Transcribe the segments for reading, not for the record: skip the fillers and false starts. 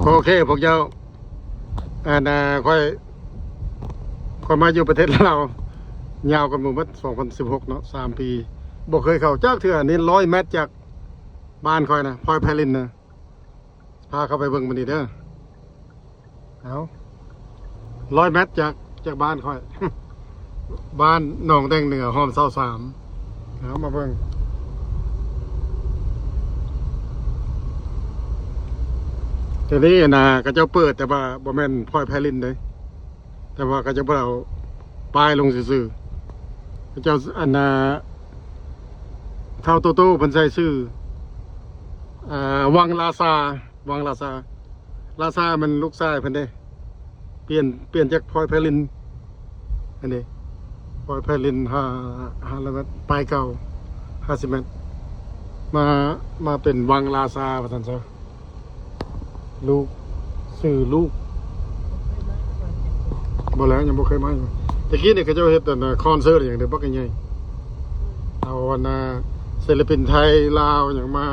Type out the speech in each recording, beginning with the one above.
โอเคพวกเจ้าค่อยมาอยู่ประเทศเรายาวกันหมู่บัด2016เนาะ3 ปีบ่เคยเข้าจักเทื่อนี่100 เมตรจากบ้านค่อยนะพลอยไพลินนะพาเข้าไปเบิ่งมันนี่เด้อเอา100 เมตรจากบ้านค่อย บ้านหนองแดงเหนือห้อม23เอามาเบิ่งแต่นี้นะก็เจ้าเปิดแต่ว่าบ่แม่นพลอยไพลินเด้แต่ว่าก็จะบ่เอาป้ายลงซื่อๆก็เจ้าเท่าโตโต้เพิ่นใส่ชื่อวังลาซาลาซามันลูกชายเพิ่นเด้เปลี่ยนจากพลอยไพลินอันนี้พลอยไพลิน5เมตรป้ายเก่า50 เมตรมาเป็นวังลาซาว่าซั่นซะลูกชื่อลูกบ่แล้วยังบ่เคยมาอยู่ตะกี้นี่เขาเจ้าเฮ็ดแต่คอนเสิร์ตอย่างเดียวบักใหญ่เอาศิลปินไทยลาวอย่างมา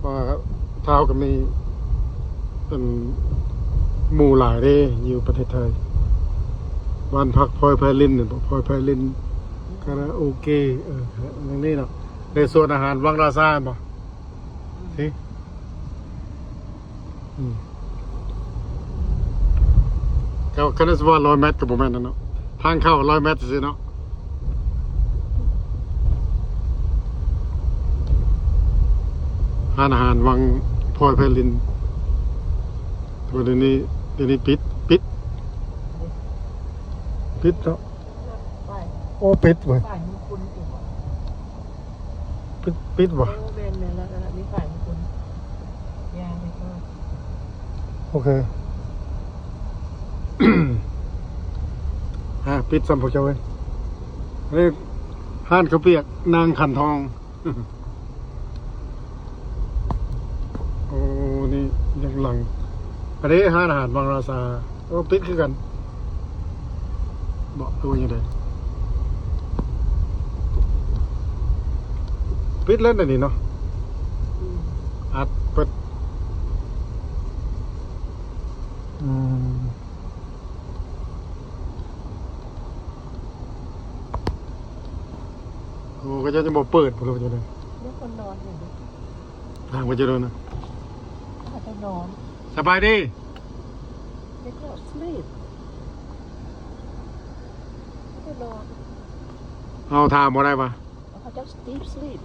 ว่าเท้าก็มีเป็นหมู่หลายเด้อยู่ประเทศไทยบ้านพักพลอยไพลินเนี่ยพลอยไพลินคาราโอเกะอย่างนี้เนาะในส่วนอาหารวังราซาบ่สิเขาคณะสวรรค์100 เมตรกับผมแม่นเนาะทางเข้า100 เมตรสิเนาะอาหารวังพลอยไพลินตัวเดี๋ยวนี้ปิดเนาะโอ้ปิดเว้ยปิดวะโอเค ปิดสัมผัสเจ้าเว้ยเรียกห้านข้าวเปียกนางขันทอง โอ้นี่ยังหลังอันนี้ห้านอาหารบางราซาโอ้ปิดคือกันบอกตัวยังไงปิดแล้วนี่เนาะอัดเปิดโอ้ก็จะบอกเปิดพวกเราจะได้เมื่อคนนอนอยู่ดิ ทางไปจะโดนนะเขาจะนอน สบายดีเด็กก็ sleep เขาจะนอน เอาทางมาได้ปะเขาจะ deep sleep